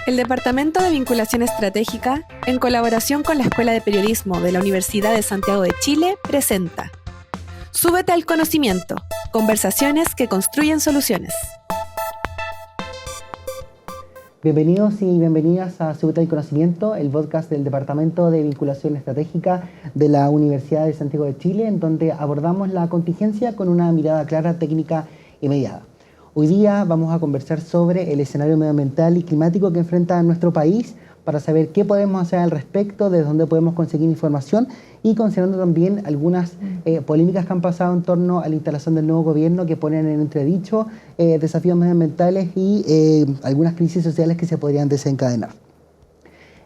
El Departamento de Vinculación Estratégica, en colaboración con la Escuela de Periodismo de la Universidad de Santiago de Chile, presenta Súbete al conocimiento, conversaciones que construyen soluciones. Bienvenidos y bienvenidas a Súbete al conocimiento, el podcast del Departamento de Vinculación Estratégica de la Universidad de Santiago de Chile, en donde abordamos la contingencia con una mirada clara, técnica y mediada. Hoy día vamos a conversar sobre el escenario medioambiental y climático que enfrenta nuestro país para saber qué podemos hacer al respecto, desde dónde podemos conseguir información y considerando también algunas polémicas que han pasado en torno a la instalación del nuevo gobierno que ponen en entredicho desafíos medioambientales y algunas crisis sociales que se podrían desencadenar.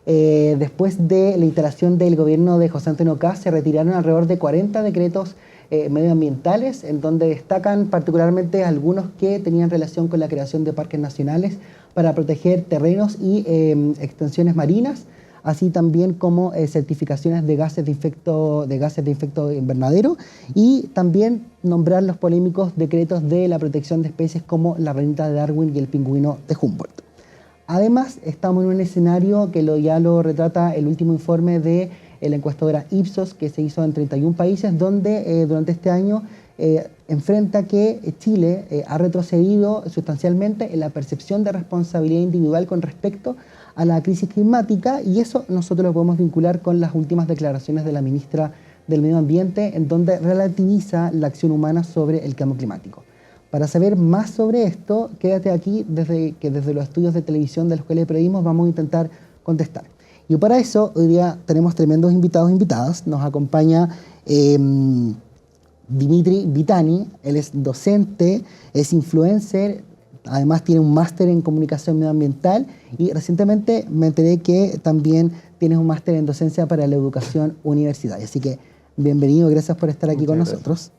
Después de la instalación del gobierno de José Antonio Kast, se retiraron alrededor de 40 decretos medioambientales, en donde destacan particularmente algunos que tenían relación con la creación de parques nacionales para proteger terrenos y extensiones marinas, así también como certificaciones de gases de efecto invernadero y también nombrar los polémicos decretos de la protección de especies como la ranita de Darwin y el pingüino de Humboldt. Además, estamos en un escenario que ya lo retrata el último informe de la encuestadora Ipsos, que se hizo en 31 países, donde durante este año enfrenta que Chile ha retrocedido sustancialmente en la percepción de responsabilidad individual con respecto a la crisis climática, y eso nosotros lo podemos vincular con las últimas declaraciones de la ministra del Medio Ambiente, en donde relativiza la acción humana sobre el cambio climático. Para saber más sobre esto, quédate aquí desde los estudios de televisión de la Escuela de Periodismo vamos a intentar contestar. Y para eso, hoy día tenemos tremendos invitados e invitadas. Nos acompaña Dimitri Vitani, él es docente, es influencer, además tiene un máster en comunicación medioambiental y recientemente me enteré que también tienes un máster en docencia para la educación universitaria. Así que bienvenido, gracias por estar aquí con nosotros.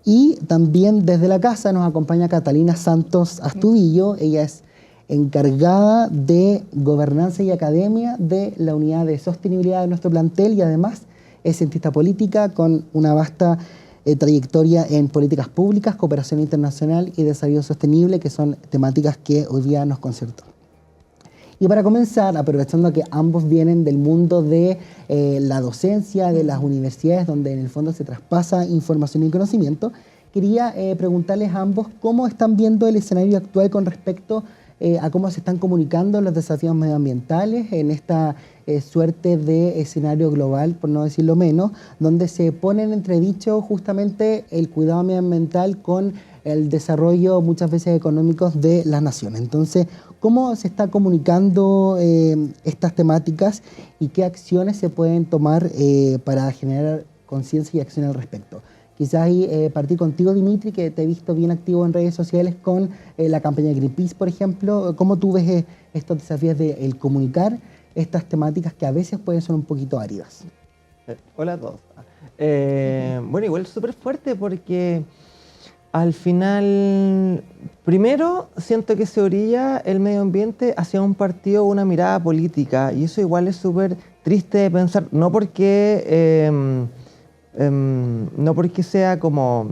Y también desde la casa nos acompaña Catalina Santos Astudillo, ella es encargada de gobernanza y academia de la unidad de sostenibilidad de nuestro plantel y además es cientista política con una vasta trayectoria en políticas públicas, cooperación internacional y desarrollo sostenible, que son temáticas que hoy día nos conciertan. Y para comenzar, aprovechando que ambos vienen del mundo de la docencia, de las universidades, donde en el fondo se traspasa información y conocimiento, quería preguntarles a ambos cómo están viendo el escenario actual con respecto a cómo se están comunicando los desafíos medioambientales en esta suerte de escenario global, por no decirlo menos, donde se pone en entredicho justamente el cuidado medioambiental con el desarrollo muchas veces económicos de las naciones. Entonces, ¿cómo se está comunicando estas temáticas y qué acciones se pueden tomar para generar conciencia y acción al respecto? Quizás ahí partir contigo, Dimitri, que te he visto bien activo en redes sociales con la campaña de Greenpeace, por ejemplo. ¿Cómo tú ves estos desafíos de el comunicar estas temáticas que a veces pueden ser un poquito áridas? Hola a todos. Bueno, igual súper fuerte porque al final, primero siento que se orilla el medio ambiente hacia un partido o una mirada política, y eso igual es súper triste de pensar, no porque sea como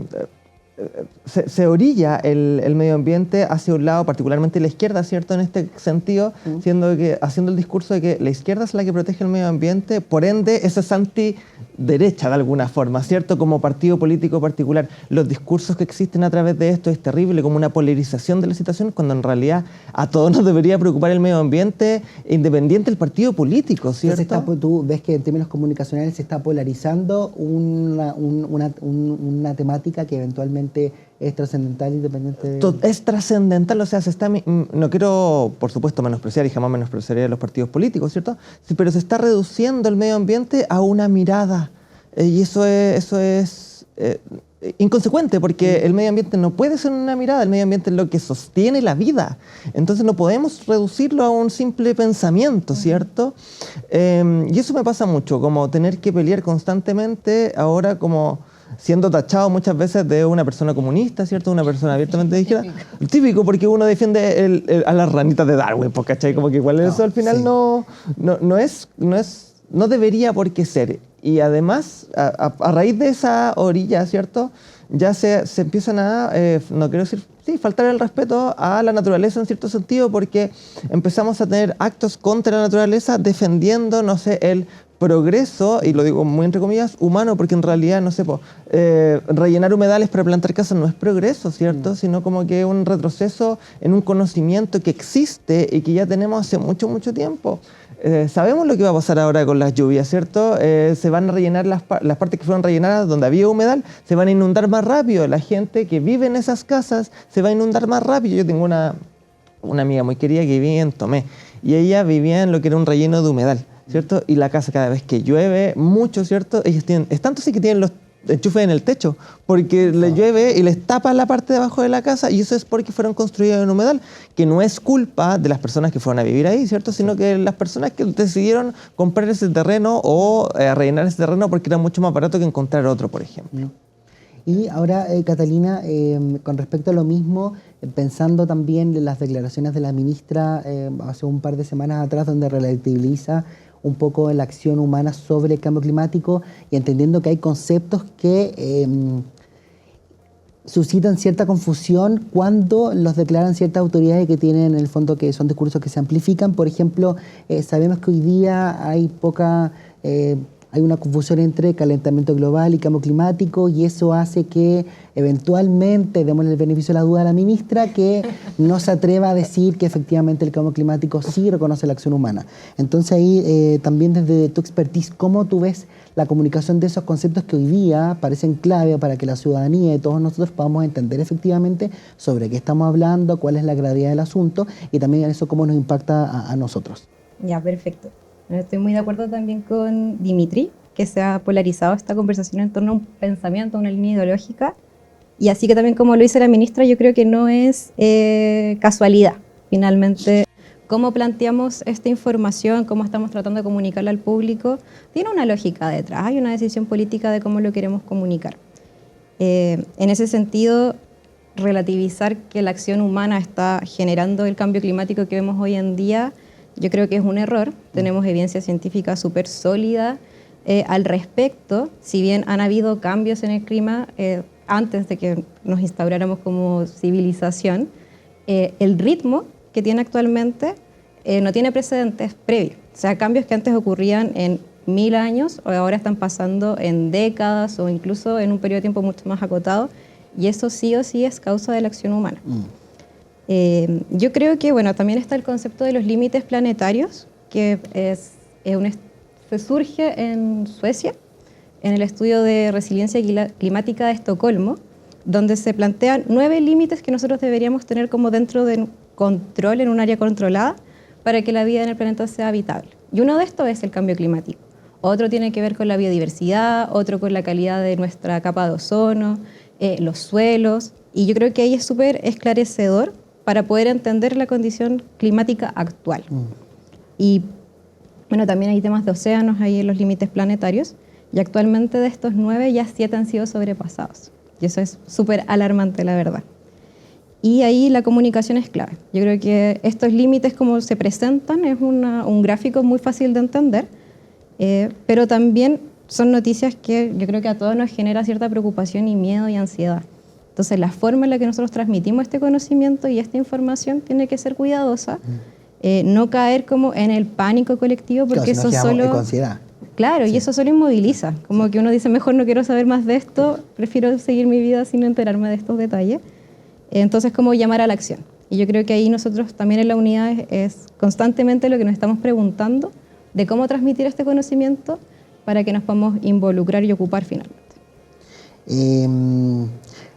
se orilla el medio ambiente hacia un lado, particularmente la izquierda, ¿cierto? En este sentido, siendo que haciendo el discurso de que la izquierda es la que protege el medio ambiente, por ende, eso es antiderecha de alguna forma, ¿cierto? Como partido político particular. Los discursos que existen a través de esto es terrible, como una polarización de la situación, cuando en realidad a todos nos debería preocupar el medio ambiente, independiente del partido político, ¿cierto? Entonces, tú ves que en términos comunicacionales se está polarizando una temática que eventualmente es trascendental, independiente de... Es trascendental, o sea, no quiero, por supuesto, menospreciar y jamás menospreciaría a los partidos políticos, ¿cierto? Sí, pero se está reduciendo el medio ambiente a una mirada, y eso es inconsecuente, porque el medio ambiente no puede ser una mirada, el medio ambiente es lo que sostiene la vida, entonces no podemos reducirlo a un simple pensamiento, ¿cierto? Y eso me pasa mucho, como tener que pelear constantemente ahora como siendo tachado muchas veces de una persona comunista, ¿cierto? Una persona abiertamente de izquierda. Típico, porque uno defiende a las ranitas de Darwin, pues, ¿cachai? Como que igual eso al final no debería por qué ser. Y además, a raíz de esa orilla, ¿cierto? Ya se empiezan a, no quiero decir sí, faltar el respeto a la naturaleza en cierto sentido, porque empezamos a tener actos contra la naturaleza defendiendo, no sé, el progreso, y lo digo muy entre comillas, humano, porque en realidad, no sé, rellenar humedales para plantar casas no es progreso, ¿cierto? Sino como que un retroceso en un conocimiento que existe y que ya tenemos hace mucho, mucho tiempo. Sabemos lo que va a pasar ahora con las lluvias, ¿cierto? Se van a rellenar las partes que fueron rellenadas donde había humedal, se van a inundar más rápido. La gente que vive en esas casas se va a inundar más rápido. Yo tengo una amiga muy querida que vivía en Tomé y ella vivía en lo que era un relleno de humedal, ¿cierto? Y la casa cada vez que llueve mucho, ¿cierto? Ellos tienen, es tanto así que tienen los enchufes en el techo, porque le llueve y les tapa la parte de abajo de la casa, y eso es porque fueron construidos en humedal, que no es culpa de las personas que fueron a vivir ahí, ¿cierto? Sino que las personas que decidieron comprar ese terreno o rellenar ese terreno porque era mucho más barato que encontrar otro, por ejemplo. Y ahora, Catalina, con respecto a lo mismo, pensando también en las declaraciones de la ministra hace un par de semanas atrás, donde relativiza un poco la acción humana sobre el cambio climático y entendiendo que hay conceptos que suscitan cierta confusión cuando los declaran ciertas autoridades que tienen en el fondo que son discursos que se amplifican. Por ejemplo, sabemos que hoy día hay hay una confusión entre calentamiento global y cambio climático, y eso hace que eventualmente, démosle el beneficio de la duda a la ministra, que no se atreva a decir que efectivamente el cambio climático sí reconoce la acción humana. Entonces ahí también desde tu expertise, ¿cómo tú ves la comunicación de esos conceptos que hoy día parecen clave para que la ciudadanía y todos nosotros podamos entender efectivamente sobre qué estamos hablando, cuál es la gravedad del asunto y también eso cómo nos impacta a nosotros? Ya, perfecto. Estoy muy de acuerdo también con Dimitri, que se ha polarizado esta conversación en torno a un pensamiento, a una línea ideológica, y así que también como lo dice la ministra, yo creo que no es casualidad. Finalmente, cómo planteamos esta información, cómo estamos tratando de comunicarla al público, tiene una lógica detrás, hay una decisión política de cómo lo queremos comunicar. En ese sentido, relativizar que la acción humana está generando el cambio climático que vemos hoy en día, yo creo que es un error. Tenemos evidencia científica súper sólida al respecto. Si bien han habido cambios en el clima antes de que nos instauráramos como civilización, el ritmo que tiene actualmente no tiene precedentes previos. O sea, cambios que antes ocurrían en 1000 años, ahora están pasando en décadas o incluso en un periodo de tiempo mucho más acotado, y eso sí o sí es causa de la acción humana. Yo creo que, bueno, también está el concepto de los límites planetarios, que se surge en Suecia, en el estudio de resiliencia climática de Estocolmo, donde se plantean 9 límites que nosotros deberíamos tener como dentro de control, en un área controlada, para que la vida en el planeta sea habitable. Y uno de estos es el cambio climático. Otro tiene que ver con la biodiversidad, otro con la calidad de nuestra capa de ozono, los suelos, y yo creo que ahí es súper esclarecedor para poder entender la condición climática actual. Y bueno, también hay temas de océanos ahí en los límites planetarios, y actualmente de estos 9 ya 7 han sido sobrepasados. Y eso es súper alarmante, la verdad. Y ahí la comunicación es clave. Yo creo que estos límites, como se presentan, es un gráfico muy fácil de entender, pero también son noticias que yo creo que a todos nos genera cierta preocupación y miedo y ansiedad. Entonces, la forma en la que nosotros transmitimos este conocimiento y esta información tiene que ser cuidadosa, no caer como en el pánico colectivo, porque claro, eso solo... ansiedad. Claro, sí. Y eso solo inmoviliza. Como que uno dice, mejor no quiero saber más de esto, prefiero seguir mi vida sin enterarme de estos detalles. Entonces, como llamar a la acción. Y yo creo que ahí nosotros también en la unidad es constantemente lo que nos estamos preguntando de cómo transmitir este conocimiento para que nos podamos involucrar y ocupar finalmente.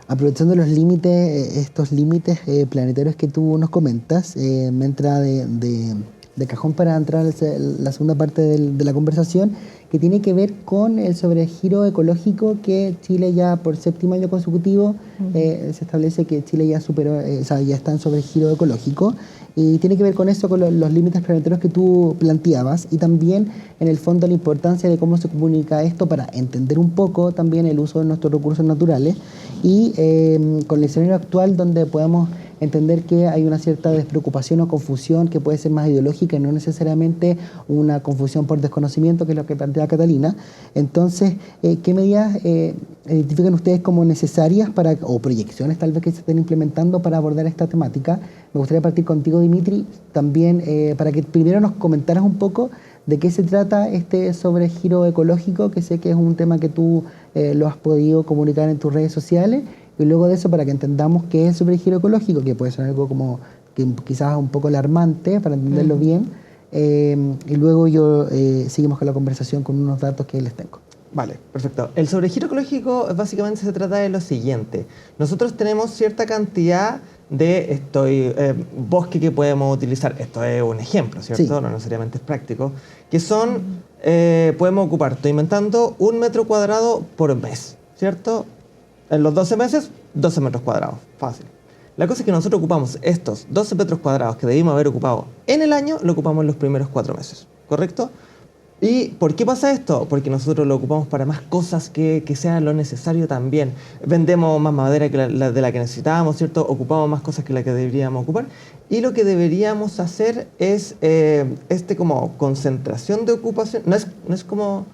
Aprovechando los límites, estos límites planetarios que tú nos comentas, me entra de cajón para entrar a la segunda parte de la conversación, que tiene que ver con el sobregiro ecológico que Chile ya por 7º año consecutivo se establece que Chile ya superó, ya está en sobregiro ecológico, Y tiene que ver con eso, con los límites planetarios que tú planteabas, y también en el fondo la importancia de cómo se comunica esto para entender un poco también el uso de nuestros recursos naturales, y con el escenario actual donde podemos entender que hay una cierta despreocupación o confusión que puede ser más ideológica y no necesariamente una confusión por desconocimiento, que es lo que plantea Catalina. Entonces, ¿qué medidas identifican ustedes como necesarias o proyecciones tal vez que se estén implementando para abordar esta temática? Me gustaría partir contigo, Dimitri, también para que primero nos comentaras un poco de qué se trata este sobregiro ecológico, que sé que es un tema que tú lo has podido comunicar en tus redes sociales, y luego de eso para que entendamos qué es el sobregiro ecológico, que puede ser algo como que quizás un poco alarmante para entenderlo bien, y luego seguimos con la conversación con unos datos que les tengo. Vale, perfecto. El sobregiro ecológico básicamente se trata de lo siguiente. Nosotros tenemos cierta cantidad de bosque que podemos utilizar. Esto es un ejemplo, ¿cierto? Sí. No necesariamente es práctico. Que son, podemos ocupar, estoy inventando, 1 metro cuadrado por mes, ¿cierto? En los 12 meses, 12 metros cuadrados. Fácil. La cosa es que nosotros ocupamos estos 12 metros cuadrados que debimos haber ocupado en el año, lo ocupamos en los primeros 4 meses, ¿correcto? ¿Y por qué pasa esto? Porque nosotros lo ocupamos para más cosas que sea lo necesario también. Vendemos más madera de la que necesitábamos, ¿cierto? Ocupamos más cosas que la que deberíamos ocupar. Y lo que deberíamos hacer es como concentración de ocupación. No es como...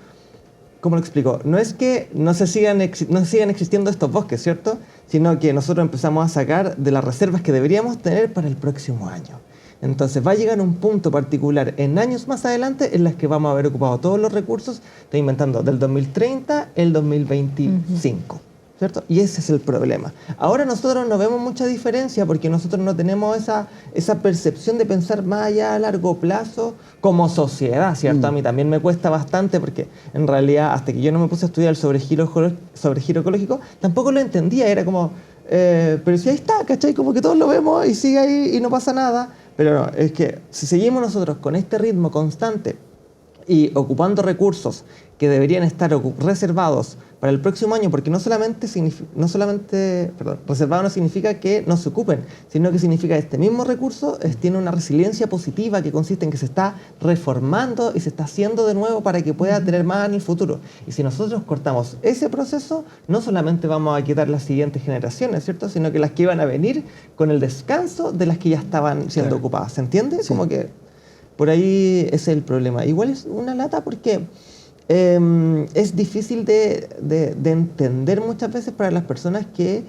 ¿Cómo lo explico? No es que no sigan existiendo estos bosques, ¿cierto? Sino que nosotros empezamos a sacar de las reservas que deberíamos tener para el próximo año. Entonces va a llegar un punto particular en años más adelante en las que vamos a haber ocupado todos los recursos, estoy inventando, del 2030 al 2025, ¿cierto? Y ese es el problema. Ahora nosotros no vemos mucha diferencia porque nosotros no tenemos esa percepción de pensar más allá a largo plazo como sociedad, ¿cierto? A mí también me cuesta bastante porque en realidad hasta que yo no me puse a estudiar el sobregiro ecológico, tampoco lo entendía, era como, pero si ahí está, ¿cachai? Como que todos lo vemos y sigue ahí y no pasa nada. Pero no, es que si seguimos nosotros con este ritmo constante y ocupando recursos que deberían estar reservados para el próximo año, porque reservado no significa que no se ocupen, sino que significa que este mismo recurso tiene una resiliencia positiva que consiste en que se está reformando y se está haciendo de nuevo para que pueda tener más en el futuro. Y si nosotros cortamos ese proceso, no solamente vamos a quitar las siguientes generaciones, ¿cierto? Sino que las que iban a venir con el descanso de las que ya estaban siendo ocupadas. ¿Se entiende? Sí. Como que por ahí ese es el problema. Igual es una lata porque... es difícil de entender muchas veces para las personas que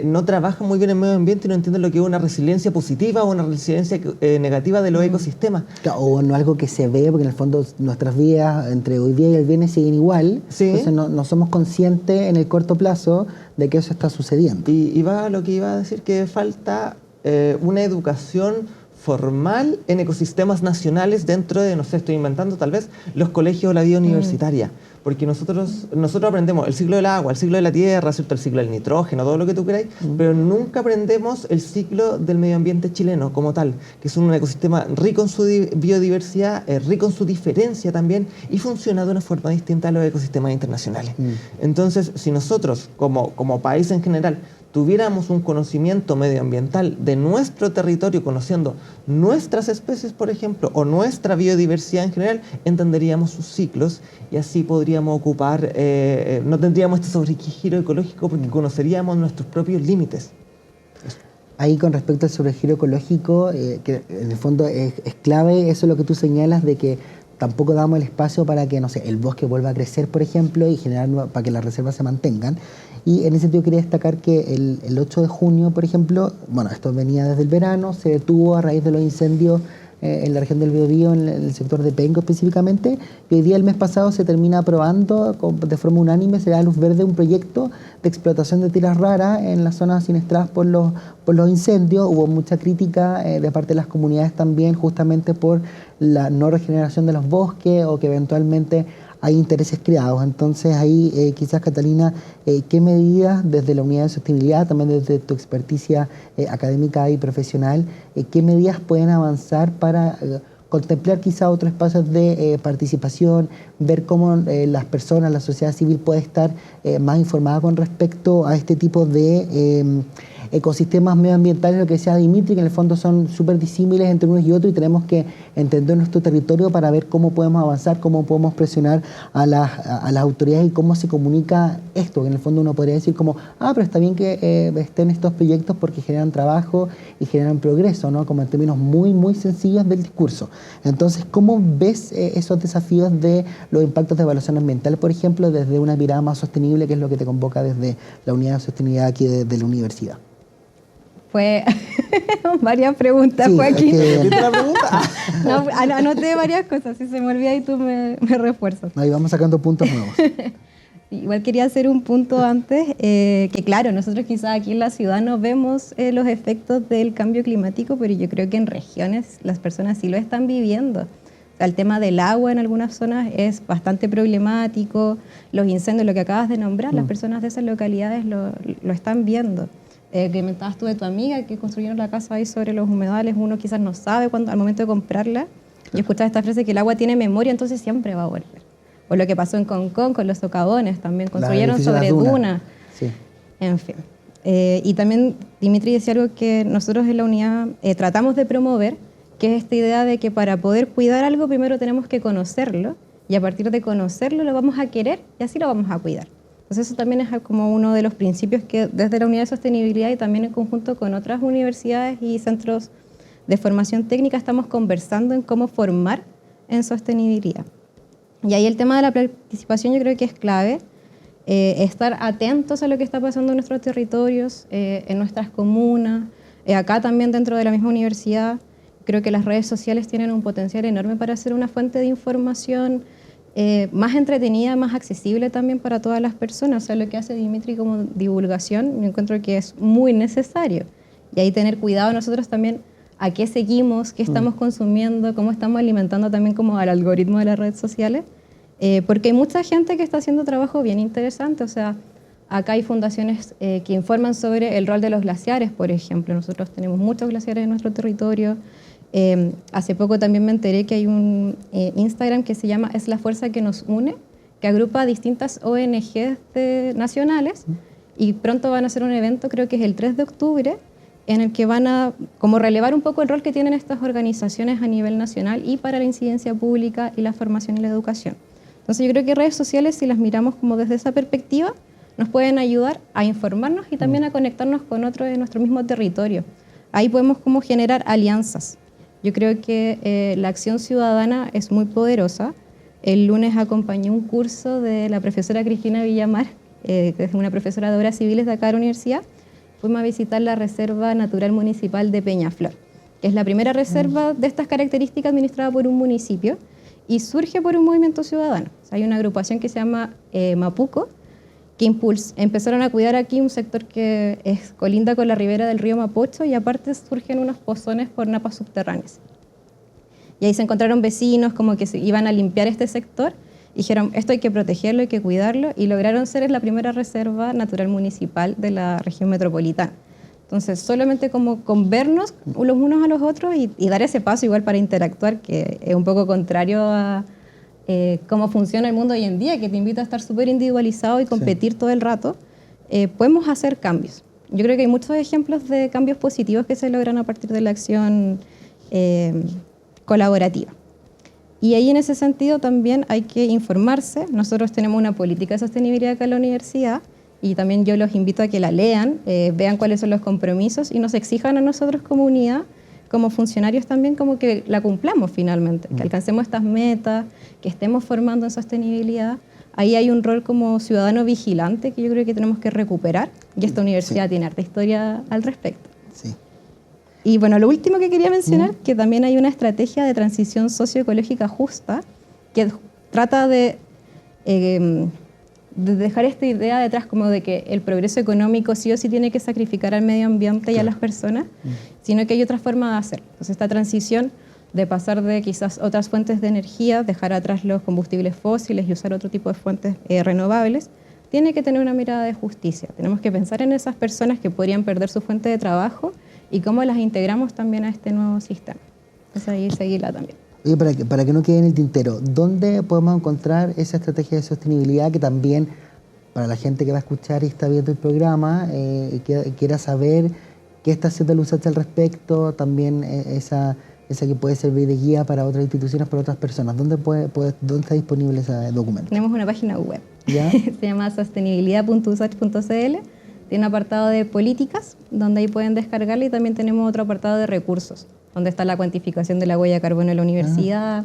no trabajan muy bien en medio ambiente y no entienden lo que es una resiliencia positiva o una resiliencia negativa de los ecosistemas. Claro, o no algo que se ve, porque en el fondo nuestras vidas entre hoy día y el viernes siguen igual, sí. Entonces no somos conscientes en el corto plazo de que eso está sucediendo. Y va lo que iba a decir, que falta una educación formal en ecosistemas nacionales dentro de, no sé, estoy inventando tal vez, los colegios o la vida universitaria. Porque nosotros aprendemos el ciclo del agua, el ciclo de la tierra, ¿cierto? El ciclo del nitrógeno, todo lo que tú queráis, pero nunca aprendemos el ciclo del medio ambiente chileno como tal, que es un ecosistema rico en su biodiversidad, rico en su diferencia también, y funciona de una forma distinta a los ecosistemas internacionales. Entonces, si nosotros, como país en general, tuviéramos un conocimiento medioambiental de nuestro territorio, conociendo nuestras especies, por ejemplo, o nuestra biodiversidad en general, entenderíamos sus ciclos y así podríamos ocupar, no tendríamos este sobregiro ecológico porque conoceríamos nuestros propios límites. Ahí con respecto al sobregiro ecológico, que en el fondo es clave, eso es lo que tú señalas de que tampoco damos el espacio para que, no sé, el bosque vuelva a crecer, por ejemplo, y generar para que las reservas se mantengan. Y en ese sentido quería destacar que el 8 de junio, por ejemplo, bueno, esto venía desde el verano, se detuvo a raíz de los incendios en la región del Biobío, en el sector de Penco específicamente, y hoy día, el mes pasado, se termina aprobando de forma unánime, se da luz verde un proyecto de explotación de tierras raras en las zonas siniestradas por los incendios. Hubo mucha crítica de parte de las comunidades también, justamente por la no regeneración de los bosques o que eventualmente hay intereses creados. Entonces ahí quizás, Catalina, ¿qué medidas desde la unidad de sostenibilidad, también desde tu experticia académica y profesional, qué medidas pueden avanzar para contemplar quizá otros espacios de participación, ver cómo las personas, la sociedad civil puede estar más informada con respecto a este tipo de ecosistemas medioambientales, lo que decía Dimitri, que en el fondo son súper disímiles entre unos y otros y tenemos que entender nuestro territorio para ver cómo podemos avanzar, cómo podemos presionar a las autoridades y cómo se comunica esto, que en el fondo uno podría decir como, pero está bien que estén estos proyectos porque generan trabajo y generan progreso, ¿no? Como en términos muy, muy sencillos del discurso. Entonces, ¿cómo ves esos desafíos de los impactos de evaluación ambiental, por ejemplo, desde una mirada más sostenible, que es lo que te convoca desde la unidad de sostenibilidad aquí de la universidad? Fue varias preguntas, Sí, Joaquín. ¿Viste la pregunta? No, anoté varias cosas, si se me olvida y tú me refuerzas. Ahí vamos sacando puntos nuevos. Igual quería hacer un punto antes, que claro, nosotros quizás aquí en la ciudad no vemos los efectos del cambio climático, pero yo creo que en regiones las personas sí lo están viviendo. O sea, el tema del agua en algunas zonas es bastante problemático, los incendios, lo que acabas de nombrar, las personas de esas localidades lo están viendo. Que comentabas tú de tu amiga que construyeron la casa ahí sobre los humedales, uno quizás no sabe cuándo, al momento de comprarla. Yo escuchaba esta frase que el agua tiene memoria, entonces siempre va a volver. O lo que pasó en Concón con los socavones, también construyeron sobre dunas. Sí. En fin. Y también Dimitri decía algo que nosotros en la unidad tratamos de promover, que es esta idea de que para poder cuidar algo primero tenemos que conocerlo y a partir de conocerlo lo vamos a querer y así lo vamos a cuidar. Entonces eso también es como uno de los principios que desde la unidad de sostenibilidad y también en conjunto con otras universidades y centros de formación técnica estamos conversando en cómo formar en sostenibilidad. Y ahí el tema de la participación yo creo que es clave, estar atentos a lo que está pasando en nuestros territorios, en nuestras comunas, acá también dentro de la misma universidad. Creo que las redes sociales tienen un potencial enorme para ser una fuente de información más entretenida, más accesible también para todas las personas. O sea, lo que hace Dimitri como divulgación, yo encuentro que es muy necesario. Y ahí tener cuidado nosotros también a qué seguimos, qué estamos consumiendo, cómo estamos alimentando también como al algoritmo de las redes sociales. Porque hay mucha gente que está haciendo trabajo bien interesante. O sea, acá hay fundaciones que informan sobre el rol de los glaciares, por ejemplo. Nosotros tenemos muchos glaciares en nuestro territorio. Hace poco también me enteré que hay un Instagram que se llama Es la Fuerza que nos une, que agrupa a distintas ONGs nacionales y pronto van a hacer un evento, creo que es el 3 de octubre, en el que van a como relevar un poco el rol que tienen estas organizaciones a nivel nacional y para la incidencia pública y la formación y la educación. Entonces yo creo que redes sociales, si las miramos como desde esa perspectiva, nos pueden ayudar a informarnos y también a conectarnos con otros de nuestro mismo territorio. Ahí podemos como generar alianzas. Yo creo que la acción ciudadana es muy poderosa. El lunes acompañé un curso de la profesora Cristina Villamar, que es una profesora de obras civiles de acá de la universidad. Fuimos a visitar la Reserva Natural Municipal de Peñaflor, que es la primera reserva de estas características administrada por un municipio y surge por un movimiento ciudadano. O sea, hay una agrupación que se llama Mapuco, que empezaron a cuidar aquí un sector que es colinda con la ribera del río Mapocho y aparte surgen unos pozones por napas subterráneas. Y ahí se encontraron vecinos como que se iban a limpiar este sector y dijeron, esto hay que protegerlo, hay que cuidarlo, y lograron ser la primera reserva natural municipal de la región metropolitana. Entonces, solamente como con vernos los unos a los otros y dar ese paso igual para interactuar, que es un poco contrario a cómo funciona el mundo hoy en día, que te invita a estar súper individualizado y competir todo el rato, podemos hacer cambios. Yo creo que hay muchos ejemplos de cambios positivos que se logran a partir de la acción colaborativa. Y ahí en ese sentido también hay que informarse. Nosotros tenemos una política de sostenibilidad acá en la universidad y también yo los invito a que la lean, vean cuáles son los compromisos y nos exijan a nosotros como unidad, como funcionarios también, como que la cumplamos finalmente, que alcancemos estas metas, que estemos formando en sostenibilidad. Ahí hay un rol como ciudadano vigilante que yo creo que tenemos que recuperar y esta universidad tiene harta historia al respecto. Sí. Y bueno, lo último que quería mencionar, que también hay una estrategia de transición socioecológica justa que trata de dejar esta idea detrás como de que el progreso económico sí o sí tiene que sacrificar al medio ambiente y a las personas, sino que hay otra forma de hacer. Entonces esta transición de pasar de quizás otras fuentes de energía, dejar atrás los combustibles fósiles y usar otro tipo de fuentes renovables, tiene que tener una mirada de justicia. Tenemos que pensar en esas personas que podrían perder su fuente de trabajo y cómo las integramos también a este nuevo sistema. Entonces ahí seguirla también. Oye, para que no quede en el tintero, ¿dónde podemos encontrar esa estrategia de sostenibilidad que también para la gente que va a escuchar y está viendo el programa, que quiera saber qué está haciendo el USACH al respecto, también esa que puede servir de guía para otras instituciones, para otras personas. ¿Dónde está disponible ese documento? Tenemos una página web. ¿Ya? Se llama sostenibilidad.usach.cl. Tiene un apartado de políticas, donde ahí pueden descargarla, y también tenemos otro apartado de recursos, donde está la cuantificación de la huella de carbono en la universidad,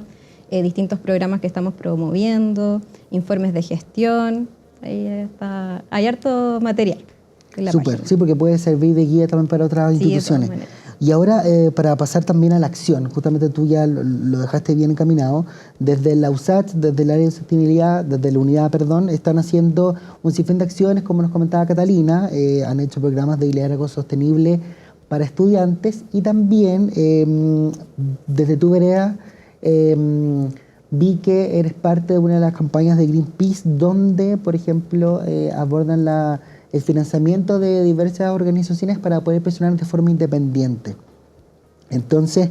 distintos programas que estamos promoviendo, informes de gestión. Ahí está, hay harto material en la Súper, página. sí, porque puede servir de guía también para otras instituciones. De todas maneras. Y ahora, para pasar también a la acción, justamente tú ya lo dejaste bien encaminado, desde la USACH, desde el área de sostenibilidad, desde la unidad, perdón, están haciendo un sinfín de acciones, como nos comentaba Catalina, han hecho programas de liderazgo sostenible para estudiantes, y también desde tu vereda vi que eres parte de una de las campañas de Greenpeace, donde, por ejemplo, abordan el financiamiento de diversas organizaciones para poder presionar de forma independiente. Entonces,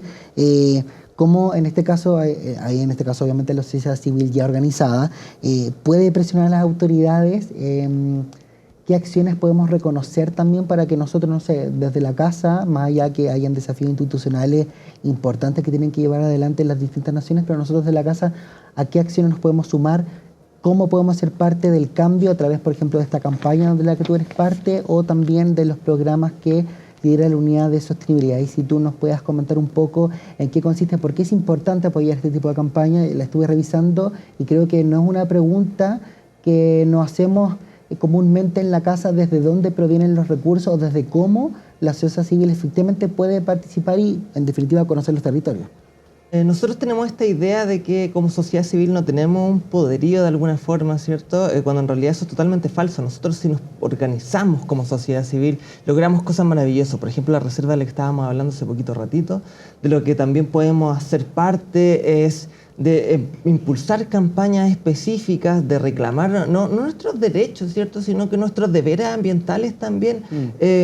como en este caso, obviamente la sociedad civil ya organizada, puede presionar a las autoridades, ¿qué acciones podemos reconocer también para que nosotros, no sé, desde la casa, más allá que hayan desafíos institucionales importantes que tienen que llevar adelante las distintas naciones, pero nosotros desde la casa, ¿a qué acciones nos podemos sumar? ¿Cómo podemos ser parte del cambio a través, por ejemplo, de esta campaña de la que tú eres parte, o también de los programas que lidera la unidad de sostenibilidad? Y si tú nos puedas comentar un poco en qué consiste, por qué es importante apoyar este tipo de campaña. La estuve revisando y creo que no es una pregunta que nos hacemos comúnmente en la casa, desde dónde provienen los recursos o desde cómo la sociedad civil efectivamente puede participar y, en definitiva, conocer los territorios. Nosotros tenemos esta idea de que como sociedad civil no tenemos un poderío de alguna forma, ¿cierto? Cuando en realidad eso es totalmente falso. Nosotros, si nos organizamos como sociedad civil, logramos cosas maravillosas. Por ejemplo, la reserva de la que estábamos hablando hace poquito ratito, de lo que también podemos hacer parte es de impulsar campañas específicas, de reclamar no nuestros derechos, ¿cierto?, sino que nuestros deberes ambientales también.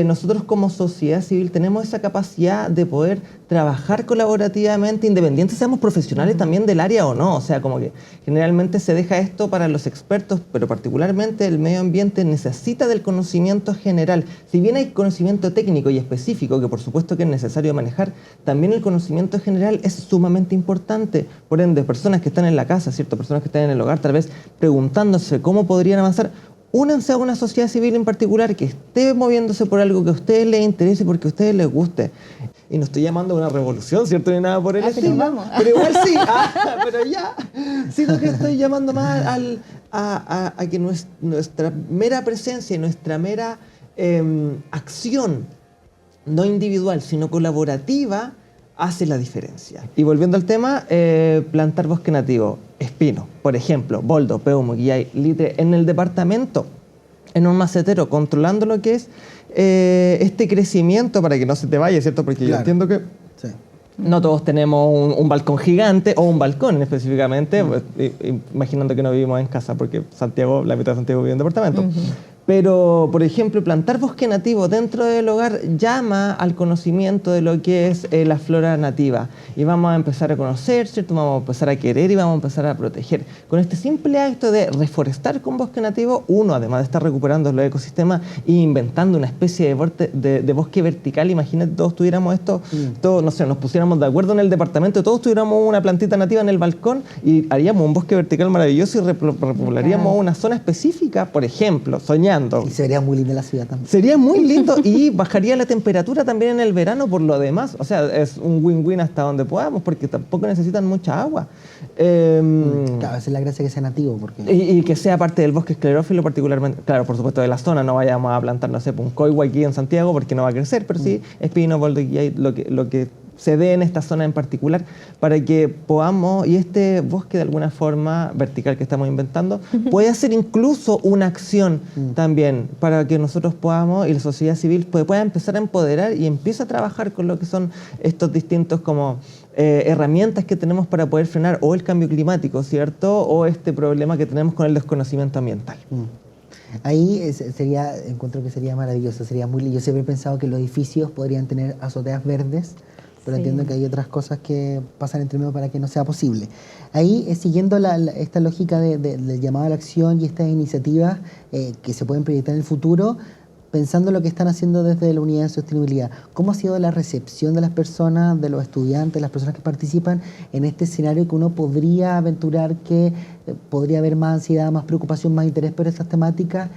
Nosotros como sociedad civil tenemos esa capacidad de poder trabajar colaborativamente, independientes seamos profesionales también del área o no. O sea, como que generalmente se deja esto para los expertos, pero particularmente el medio ambiente necesita del conocimiento general. Si bien hay conocimiento técnico y específico, que por supuesto que es necesario manejar, también el conocimiento general es sumamente importante. Por ende, personas que están en la casa, ¿cierto?, personas que están en el hogar, tal vez preguntándose cómo podrían avanzar, únanse a una sociedad civil en particular que esté moviéndose por algo que a ustedes les interese, porque a ustedes les guste. Y no estoy llamando a una revolución, ¿cierto?, ni nada por el estilo. Pero igual sí, pero ya. Sino que estoy llamando más a que nuestra mera presencia y nuestra mera acción, no individual, sino colaborativa, hace la diferencia. Y volviendo al tema, plantar bosque nativo, espino, por ejemplo, boldo, peumo, guillay, litre, en el departamento, en un macetero, controlando lo que es este crecimiento para que no se te vaya, ¿cierto? Porque claro, yo entiendo que sí, no todos tenemos un balcón gigante o un balcón específicamente, pues, imaginando que no vivimos en casa, porque Santiago, la mitad de Santiago vive en departamento. Pero, por ejemplo, plantar bosque nativo dentro del hogar llama al conocimiento de lo que es la flora nativa. Y vamos a empezar a conocer, ¿cierto? Vamos a empezar a querer y vamos a empezar a proteger. Con este simple acto de reforestar con bosque nativo, uno, además de estar recuperando los ecosistemas e inventando una especie de bosque vertical, imagínate, todos tuviéramos esto, todos, no sé, nos pusiéramos de acuerdo en el departamento, todos tuviéramos una plantita nativa en el balcón y haríamos un bosque vertical maravilloso y repoblaríamos una zona específica, por ejemplo, soñando. Y sería muy linda la ciudad también. Sería muy lindo y bajaría la temperatura también en el verano por lo demás. O sea, es un win-win hasta donde podamos porque tampoco necesitan mucha agua. Claro, esa es la gracia que sea nativo. Porque... Y que sea parte del bosque esclerófilo particularmente, claro, por supuesto de la zona. No vayamos a plantar, no sé, un coigua aquí en Santiago porque no va a crecer, pero sí espino, boldo, guillay, lo que se dé en esta zona en particular, para que podamos, y este bosque de alguna forma vertical que estamos inventando, puede hacer incluso una acción también, para que nosotros podamos, y la sociedad civil pueda empezar a empoderar y empiece a trabajar con lo que son estos distintos como herramientas que tenemos para poder frenar o el cambio climático, ¿cierto?, o este problema que tenemos con el desconocimiento ambiental. Ahí encuentro que sería maravilloso, sería muy lindo. Yo siempre he pensado que los edificios podrían tener azoteas verdes, pero Sí. entiendo que hay otras cosas que pasan entre medio para que no sea posible. Ahí, siguiendo esta lógica del llamado a la acción y estas iniciativas que se pueden proyectar en el futuro, pensando en lo que están haciendo desde la Unidad de Sostenibilidad, ¿cómo ha sido la recepción de las personas, de los estudiantes, las personas que participan en este escenario que uno podría aventurar que podría haber más ansiedad, más preocupación, más interés por estas temáticas?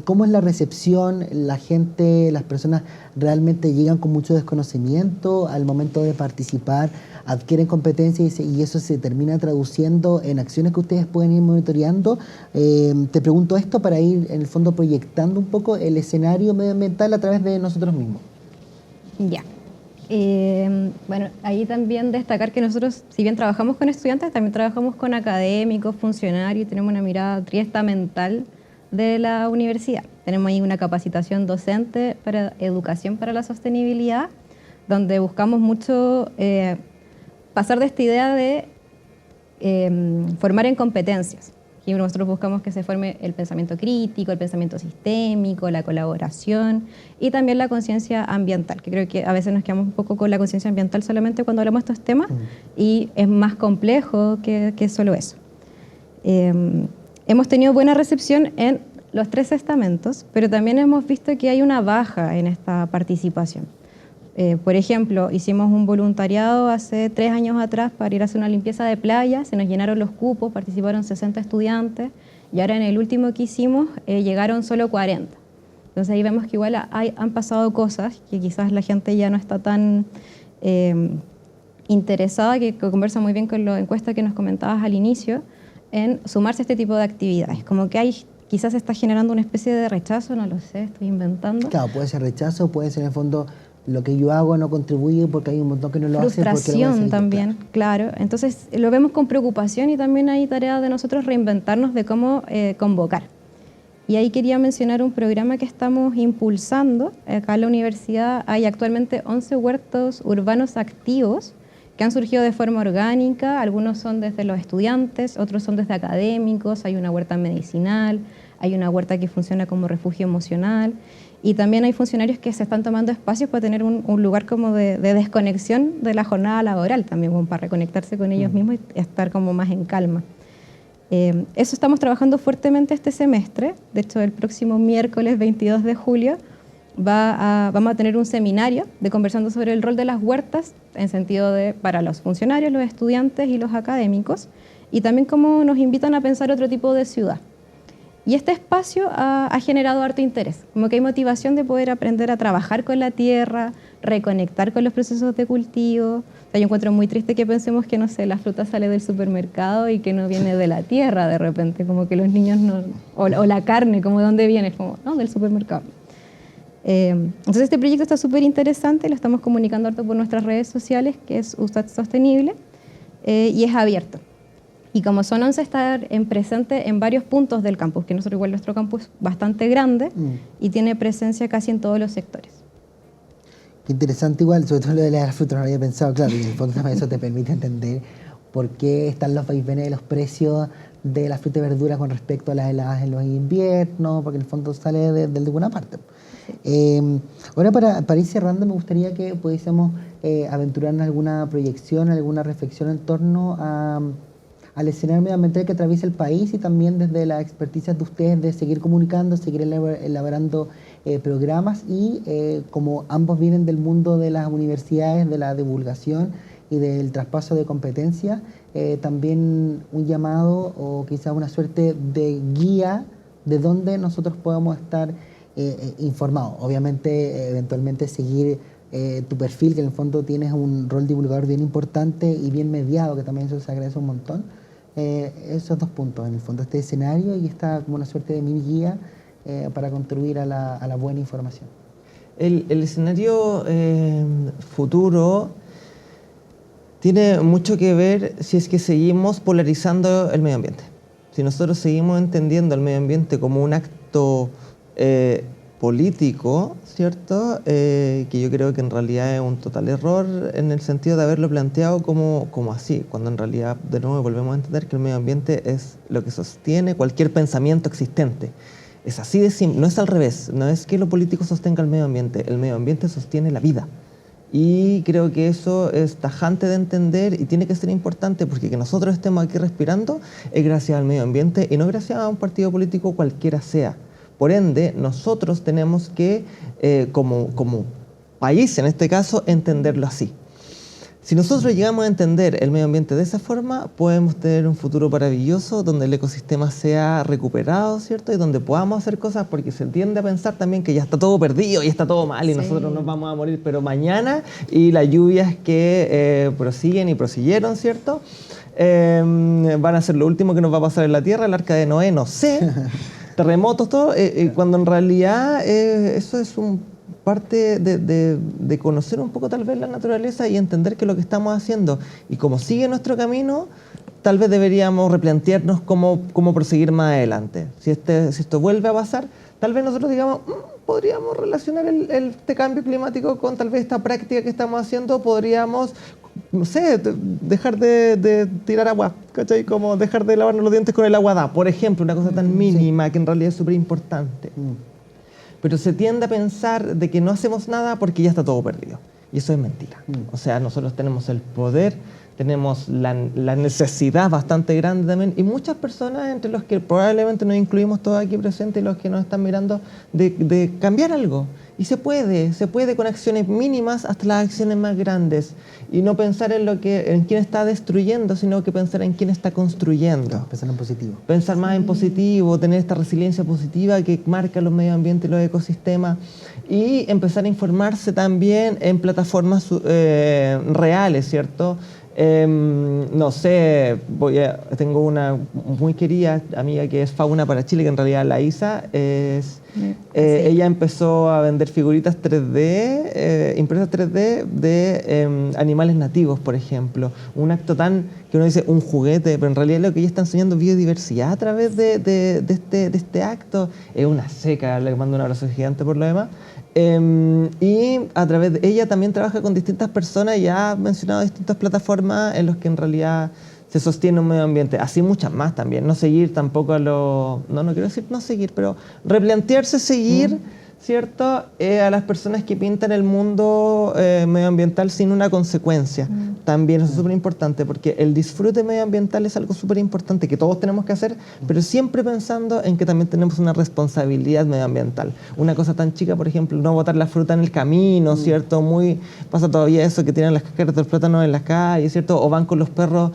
¿Cómo es la recepción? ¿La gente, las personas realmente llegan con mucho desconocimiento al momento de participar, adquieren competencias y eso se termina traduciendo en acciones que ustedes pueden ir monitoreando? Te pregunto esto para ir en el fondo proyectando un poco el escenario medioambiental a través de nosotros mismos. Ya. Bueno, ahí también destacar que nosotros, si bien trabajamos con estudiantes, también trabajamos con académicos, funcionarios, y tenemos una mirada triestamental de la universidad. Tenemos ahí una capacitación docente para educación para la sostenibilidad, donde buscamos mucho pasar de esta idea de formar en competencias. Y nosotros buscamos que se forme el pensamiento crítico, el pensamiento sistémico, la colaboración y también la conciencia ambiental, que creo que a veces nos quedamos un poco con la conciencia ambiental solamente cuando hablamos de estos temas y es más complejo que solo eso. Hemos tenido buena recepción en los 3 estamentos, pero también hemos visto que hay una baja en esta participación. Por ejemplo, hicimos un voluntariado hace 3 años atrás para ir a hacer una limpieza de playa, se nos llenaron los cupos, participaron 60 estudiantes y ahora en el último que hicimos llegaron solo 40. Entonces ahí vemos que igual han pasado cosas que quizás la gente ya no está tan interesada, que conversa muy bien con la encuesta que nos comentabas al inicio, en sumarse a este tipo de actividades. Como que quizás se está generando una especie de rechazo, no lo sé, estoy inventando. Claro, puede ser rechazo, puede ser en el fondo lo que yo hago no contribuye porque hay un montón que no lo hace. Frustración también, claro. Entonces lo vemos con preocupación y también hay tarea de nosotros reinventarnos de cómo convocar. Y ahí quería mencionar un programa que estamos impulsando. Acá en la universidad hay actualmente 11 huertos urbanos activos que han surgido de forma orgánica. Algunos son desde los estudiantes, otros son desde académicos. Hay una huerta medicinal, hay una huerta que funciona como refugio emocional. Y también hay funcionarios que se están tomando espacios para tener un lugar como de desconexión de la jornada laboral, también como para reconectarse con ellos mismos y estar como más en calma. Eso estamos trabajando fuertemente este semestre. De hecho, el próximo miércoles 22 de julio vamos a tener un seminario conversando sobre el rol de las huertas en sentido de para los funcionarios, los estudiantes y los académicos, y también cómo nos invitan a pensar otro tipo de ciudad. Y este espacio ha generado harto interés, como que hay motivación de poder aprender a trabajar con la tierra, reconectar con los procesos de cultivo. O sea, yo encuentro muy triste que pensemos que, no sé, la fruta sale del supermercado y que no viene de la tierra de repente, como que los niños no... O la carne, como de dónde viene, como, no, del supermercado. Entonces este proyecto está súper interesante, lo estamos comunicando harto por nuestras redes sociales, que es USAT Sostenible, y es abierto. Y como son 11, estar presente en varios puntos del campus, que nosotros igual nuestro campus es bastante grande y tiene presencia casi en todos los sectores. Qué interesante igual, sobre todo lo de la fruta, no lo había pensado, claro, y en el fondo también eso te permite entender por qué están los vaivenes de los precios de la fruta y verdura con respecto a las heladas en los inviernos, porque en el fondo sale de alguna parte. Ahora para ir cerrando, me gustaría que pudiésemos aventurarnos alguna proyección, alguna reflexión en torno al escenario medioambiental que atraviesa el país y también desde la experticia de ustedes de seguir comunicando, seguir elaborando programas y como ambos vienen del mundo de las universidades, de la divulgación y del traspaso de competencias, también un llamado o quizás una suerte de guía de dónde nosotros podamos estar informados. Obviamente, eventualmente seguir tu perfil, que en el fondo tienes un rol divulgador bien importante y bien mediado, que también eso se agradece un montón. Esos 2 puntos, en el fondo, este escenario y esta como una suerte de mini guía para contribuir a la buena información. El escenario futuro tiene mucho que ver si es que seguimos polarizando el medio ambiente. Si nosotros seguimos entendiendo el medio ambiente como un acto político, ¿cierto? Que yo creo que en realidad es un total error en el sentido de haberlo planteado como así, cuando en realidad de nuevo volvemos a entender que el medio ambiente es lo que sostiene cualquier pensamiento existente. Es así de simple, no es al revés, no es que lo político sostenga el medio ambiente sostiene la vida. Y creo que eso es tajante de entender y tiene que ser importante, porque que nosotros estemos aquí respirando es gracias al medio ambiente y no gracias a un partido político cualquiera sea. Por ende, nosotros tenemos que, como país en este caso, entenderlo así. Si nosotros llegamos a entender el medio ambiente de esa forma, podemos tener un futuro maravilloso donde el ecosistema sea recuperado, ¿cierto? Y donde podamos hacer cosas, porque se tiende a pensar también que ya está todo perdido y está todo mal y nosotros nos vamos a morir, pero mañana, y las lluvias que prosiguen y prosiguieron, ¿cierto? Van a ser lo último que nos va a pasar en la Tierra, el arca de Noé, no sé, terremotos, todo, cuando en realidad eso es parte de conocer un poco tal vez la naturaleza y entender que lo que estamos haciendo y como sigue nuestro camino, tal vez deberíamos replantearnos cómo proseguir más adelante. Si esto vuelve a pasar, tal vez nosotros digamos, podríamos relacionar este cambio climático con tal vez esta práctica que estamos haciendo, podríamos, no sé, dejar de tirar agua, ¿cachai? Como dejar de lavarnos los dientes con el agua por ejemplo, una cosa tan mínima que en realidad es súper importante. Pero se tiende a pensar de que no hacemos nada porque ya está todo perdido. Y eso es mentira. O sea, nosotros tenemos el poder, tenemos la necesidad bastante grande también, y muchas personas, entre los que probablemente nos incluimos todos aquí presentes y los que nos están mirando, de cambiar algo. Y se puede con acciones mínimas hasta las acciones más grandes. Y no pensar en quién está destruyendo, sino que pensar en quién está construyendo. Pensar en positivo. Pensar más en positivo, tener esta resiliencia positiva que marca los medio ambientes y los ecosistemas. Y empezar a informarse también en plataformas reales, ¿cierto? No sé, tengo una muy querida amiga que es Fauna para Chile, que en realidad la Isa es... ella empezó a vender figuritas 3D, impresas 3D de animales nativos, por ejemplo. Un acto tan, que uno dice un juguete, pero en realidad lo que ella está enseñando es biodiversidad a través de este acto. Es una seca, le mando un abrazo gigante por lo demás. Y a través de ella también trabaja con distintas personas y ha mencionado distintas plataformas en las que en realidad se sostiene un medio ambiente. Así muchas más también. No seguir tampoco a no quiero decir no seguir, pero replantearse seguir, ¿cierto? A las personas que pintan el mundo medioambiental sin una consecuencia. También eso es súper importante, porque el disfrute medioambiental es algo súper importante que todos tenemos que hacer, pero siempre pensando en que también tenemos una responsabilidad medioambiental. Una cosa tan chica, por ejemplo, no botar la fruta en el camino, ¿cierto? Pasa todavía eso, que tiran las cáscaras del plátano en las calles, ¿cierto? O van con los perros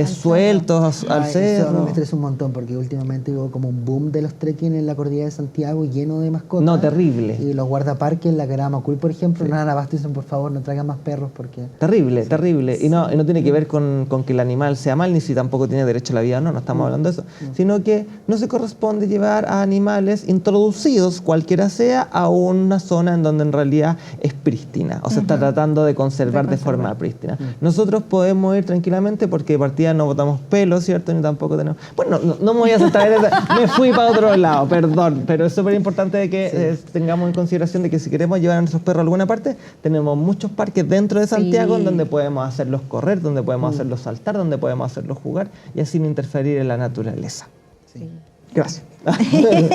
sueltos al cerro. Eso me estresa un montón, porque últimamente hubo como un boom de los trekking en la cordillera de Santiago lleno de mascotas. No, terrible. Y los guardaparques en la Carrera Macul, por ejemplo, no dan abasto y dicen, por favor, no traigan más perros porque... Terrible. Y no tiene que ver con que el animal sea mal, ni si tampoco tiene derecho a la vida, no estamos hablando de eso. Sino que no se corresponde llevar a animales introducidos, cualquiera sea, a una zona en donde en realidad es prístina, o se está tratando de conservar de forma prístina. Nosotros podemos ir tranquilamente porque de partida no botamos pelo, ¿cierto? Ni tampoco tenemos... Bueno, no me voy a sentar en esa... Me fui para otro lado, perdón, pero es súper importante de que tengamos en consideración de que si queremos llevar a nuestros perros a alguna parte, tenemos muchos parques dentro de Santiago en donde podemos hacerlos correr, donde podemos hacerlos saltar, donde podemos hacerlos jugar y así no interferir en la naturaleza. Sí. Gracias.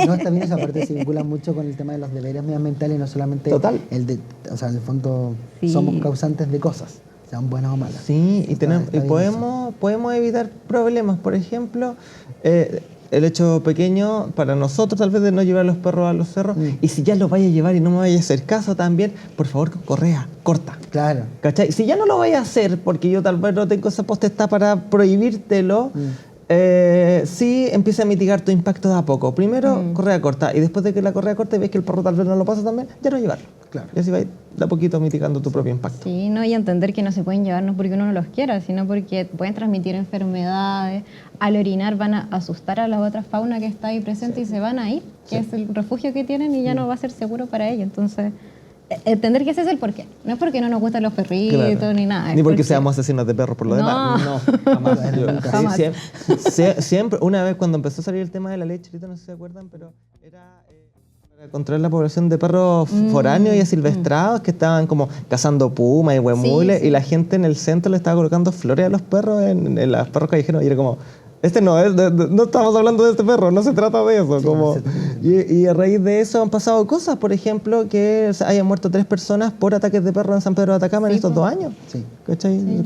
No, también esa parte se vincula mucho con el tema de los deberes medioambientales, no solamente Total. O sea, en el fondo somos causantes de cosas, sean buenas o malas. Sí, y podemos evitar problemas. Por ejemplo, el hecho pequeño para nosotros tal vez de no llevar a los perros a los cerros, y si ya los vaya a llevar y no me vaya a hacer caso también, por favor con correa corta. Claro. ¿Cachai? Si ya no lo vaya a hacer, porque yo tal vez no tengo esa potestad para prohibírtelo, sí empieza a mitigar tu impacto de a poco. Primero, correa corta, y después de que la correa corta y ves que el perro tal vez no lo pasa también, ya no llevarlo. Claro. Y así va de a poquito mitigando tu propio impacto. Sí, no, y entender que no se pueden llevar no porque uno no los quiera, sino porque pueden transmitir enfermedades. Al orinar van a asustar a la otra fauna que está ahí presente y se van a ir, que es el refugio que tienen y ya no va a ser seguro para ellos. Entonces, entender que ese es el porqué. No es porque no nos gustan los perritos ni nada. Ni porque seamos asesinos de perros por lo demás. No, jamás. Jamás. Siempre, una vez cuando empezó a salir el tema de la leche, ahorita no sé si se acuerdan, pero era para controlar la población de perros foráneos y asilvestrados que estaban como cazando pumas y huemules, y la gente en el centro le estaba colocando flores a los perros, en los perros callejeros, y era como... Este no, no estamos hablando de este perro, no se trata de eso. Sí, como, no y a raíz de eso han pasado cosas, por ejemplo, que hayan muerto 3 personas por ataques de perro en San Pedro de Atacama en estos 2 años. Sí. ¿Cachai? Sí,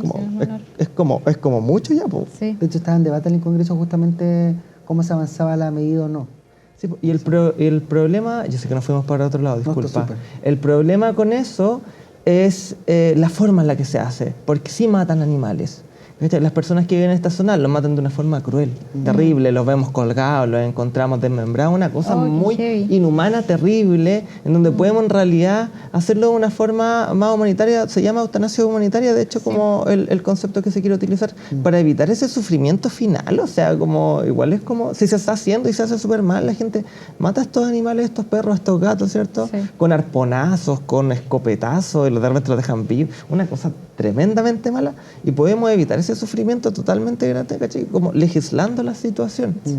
Es como mucho ya, po. Sí. De hecho, estaba en debate en el Congreso justamente cómo se avanzaba la medida o no. Sí, y el problema, yo sé que nos fuimos para otro lado, No, está disculpa. súper. El problema con eso es la forma en la que se hace, porque sí matan animales. ¿Viste? Las personas que viven en esta zona los matan de una forma cruel, terrible, los vemos colgados, los encontramos desmembrados, una cosa Oh, qué muy heavy. inhumana, terrible, en donde podemos en realidad hacerlo de una forma más humanitaria, se llama eutanasia humanitaria, de hecho como el concepto que se quiere utilizar, para evitar ese sufrimiento final, o sea, como igual es como, si se está haciendo y se hace súper mal, la gente mata a estos animales, estos perros, estos gatos, ¿cierto? Sí. Con arponazos, con escopetazos, y los de repente los dejan vivos, una cosa tremendamente mala, y podemos evitar ese sufrimiento totalmente grande, ¿cachai? Como legislando la situación. Sí.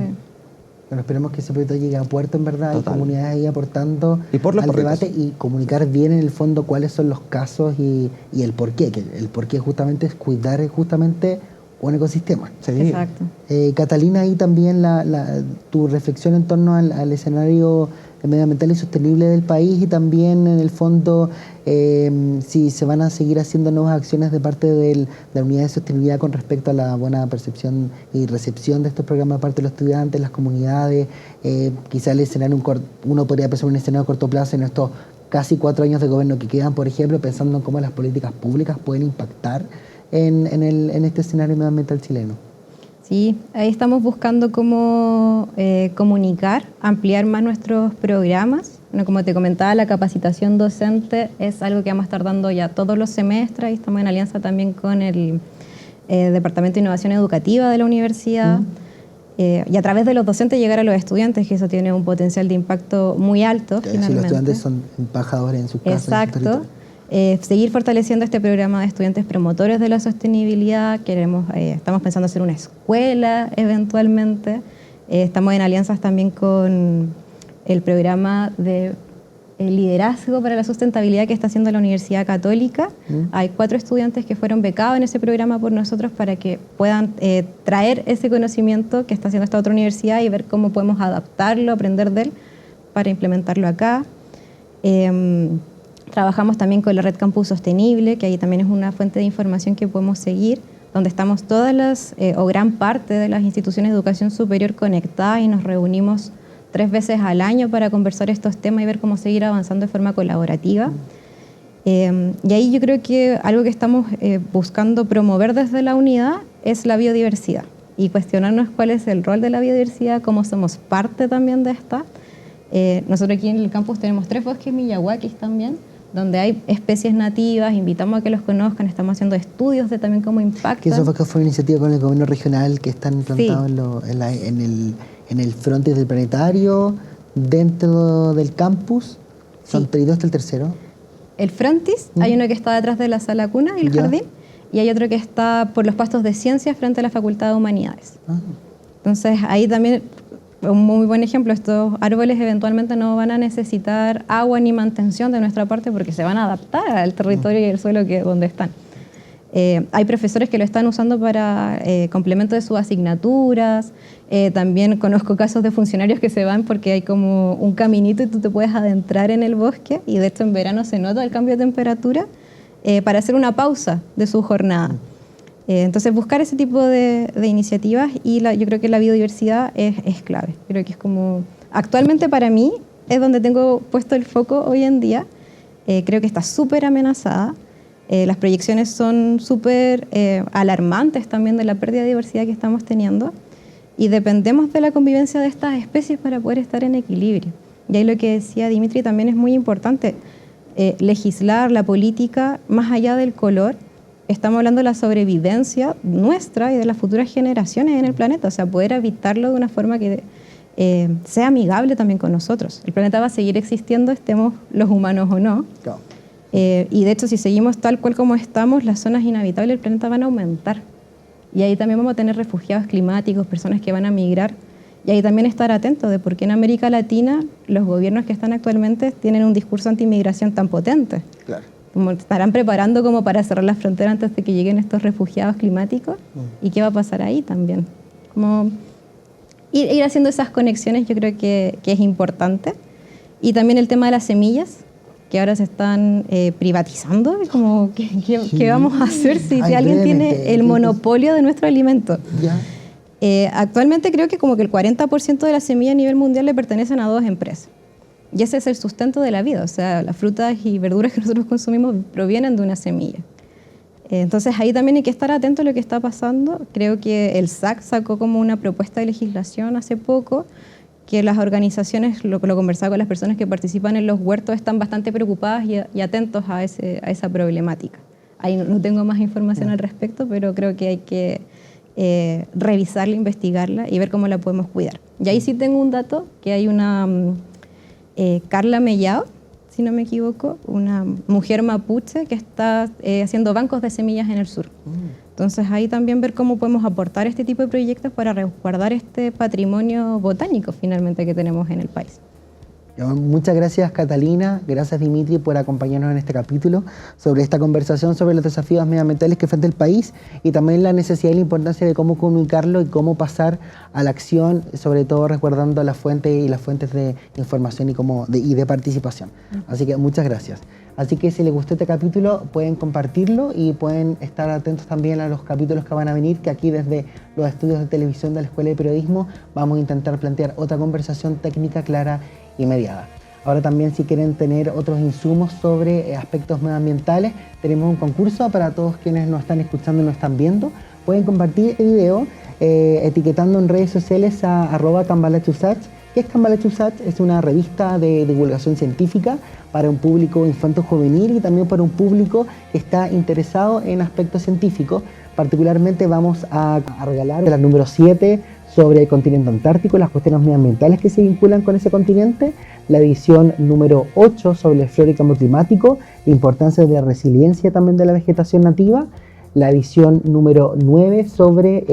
Bueno, esperemos que ese proyecto llegue a puerto, en verdad, hay Total. comunidades ahí aportando Y por los al perritos. debate y comunicar bien en el fondo cuáles son los casos y el porqué, que el porqué justamente es cuidar justamente un ecosistema. Sí. Exacto. Catalina, ahí también tu reflexión en torno al escenario medioambiental y sostenible del país y también en el fondo si se van a seguir haciendo nuevas acciones de parte de la unidad de sostenibilidad con respecto a la buena percepción y recepción de estos programas de parte de los estudiantes, las comunidades, quizá el escenario, uno podría pensar en un escenario a corto plazo en estos casi 4 años de gobierno que quedan, por ejemplo, pensando en cómo las políticas públicas pueden impactar en este escenario medioambiental chileno. Sí, ahí estamos buscando cómo comunicar, ampliar más nuestros programas. Bueno, como te comentaba, la capacitación docente es algo que vamos a estar dando ya todos los semestres y estamos en alianza también con el Departamento de Innovación Educativa de la universidad. Y a través de los docentes llegar a los estudiantes, que eso tiene un potencial de impacto muy alto, Si finalmente. los estudiantes son embajadores en sus casas. Exacto. En su territorio. Seguir fortaleciendo este programa de estudiantes promotores de la sostenibilidad. Estamos pensando hacer una escuela eventualmente. Estamos en alianzas también con el programa de liderazgo para la sustentabilidad que está haciendo la Universidad Católica. Hay 4 estudiantes que fueron becados en ese programa por nosotros para que puedan traer ese conocimiento que está haciendo esta otra universidad y ver cómo podemos adaptarlo, aprender de él para implementarlo acá. Trabajamos también con la Red Campus Sostenible, que ahí también es una fuente de información que podemos seguir, donde estamos todas o gran parte de las instituciones de educación superior conectadas y nos reunimos 3 veces al año para conversar estos temas y ver cómo seguir avanzando de forma colaborativa. Y ahí yo creo que algo que estamos buscando promover desde la unidad es la biodiversidad y cuestionarnos cuál es el rol de la biodiversidad, cómo somos parte también de esta. Nosotros aquí en el campus tenemos 3 bosques miyawakis también, donde hay especies nativas, invitamos a que los conozcan, estamos haciendo estudios de también cómo impactan. Que eso fue una iniciativa con el gobierno regional que están implantados en el frontis del planetario, dentro del campus. Son 3 hasta el tercero. El frontis, hay uno que está detrás de la sala cuna y el Ya. jardín, y hay otro que está por los pastos de ciencias frente a la Facultad de Humanidades. Entonces ahí también, un muy buen ejemplo, estos árboles eventualmente no van a necesitar agua ni mantención de nuestra parte porque se van a adaptar al territorio y el suelo donde están. Hay profesores que lo están usando para complemento de sus asignaturas. También conozco casos de funcionarios que se van porque hay como un caminito y tú te puedes adentrar en el bosque y de hecho en verano se nota el cambio de temperatura para hacer una pausa de su jornada. Entonces buscar ese tipo de iniciativas y yo creo que la biodiversidad es clave. Creo que es como, actualmente para mí es donde tengo puesto el foco hoy en día. Creo que está súper amenazada. Las proyecciones son súper alarmantes también de la pérdida de diversidad que estamos teniendo y dependemos de la convivencia de estas especies para poder estar en equilibrio. Y ahí lo que decía Dimitri también es muy importante, legislar la política más allá del color. Estamos hablando de la sobrevivencia nuestra y de las futuras generaciones en el planeta, o sea, poder habitarlo de una forma que sea amigable también con nosotros. El planeta va a seguir existiendo, estemos los humanos o no. Claro. Y de hecho, si seguimos tal cual como estamos, las zonas inhabitables del planeta van a aumentar. Y ahí también vamos a tener refugiados climáticos, personas que van a migrar. Y ahí también estar atentos de por qué en América Latina los gobiernos que están actualmente tienen un discurso anti-inmigración tan potente. Claro. Como estarán preparando como para cerrar las fronteras antes de que lleguen estos refugiados climáticos. ¿Y qué va a pasar ahí también Como ir haciendo esas conexiones yo creo que es importante. Y también el tema de las semillas, que ahora se están privatizando, como, ¿qué vamos a hacer si alguien tiene el monopolio de nuestro alimento? Ya. Actualmente creo que como que el 40% de las semillas a nivel mundial le pertenecen a 2 empresas. Y ese es el sustento de la vida, o sea, las frutas y verduras que nosotros consumimos provienen de una semilla. Entonces ahí también hay que estar atento a lo que está pasando. Creo que el SAC sacó como una propuesta de legislación hace poco, que las organizaciones, lo conversaba con las personas que participan en los huertos, están bastante preocupadas y atentos a esa problemática. Ahí no tengo más información al respecto, pero creo que hay que revisarla, investigarla y ver cómo la podemos cuidar. Y ahí sí tengo un dato, que hay una Carla Mellao, si no me equivoco, una mujer mapuche que está haciendo bancos de semillas en el sur. Entonces ahí también ver cómo podemos aportar este tipo de proyectos para resguardar este patrimonio botánico finalmente que tenemos en el país. Muchas gracias, Catalina, gracias, Dimitri, por acompañarnos en este capítulo sobre esta conversación sobre los desafíos medioambientales que enfrenta el país y también la necesidad y la importancia de cómo comunicarlo y cómo pasar a la acción, sobre todo resguardando las fuentes y las fuentes de información y de participación. Así que muchas gracias. Así que si les gustó este capítulo, pueden compartirlo y pueden estar atentos también a los capítulos que van a venir, que aquí desde los estudios de televisión de la Escuela de Periodismo vamos a intentar plantear otra conversación técnica, clara y mediada. Ahora también, si quieren tener otros insumos sobre aspectos medioambientales, tenemos un concurso para todos quienes nos están escuchando y nos están viendo. Pueden compartir el video etiquetando en redes sociales a @cambalachusach. ¿Qué es Cambalachusach? Es una revista de divulgación científica para un público infanto-juvenil y también para un público que está interesado en aspectos científicos. Particularmente vamos a regalar la número 7 sobre el continente antártico, las cuestiones medioambientales que se vinculan con ese continente, la edición número 8 sobre el flora y cambio climático, la importancia de la resiliencia también de la vegetación nativa, la edición número 9 sobre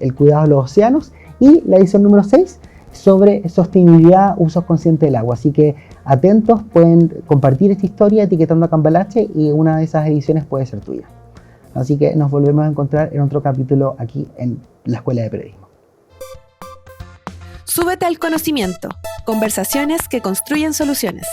el cuidado de los océanos y la edición número 6 sobre sostenibilidad, usos conscientes del agua. Así que atentos, pueden compartir esta historia etiquetando a Cambalache y una de esas ediciones puede ser tuya. Así que nos volvemos a encontrar en otro capítulo aquí en la Escuela de Periodismo. Súbete al conocimiento. Conversaciones que construyen soluciones.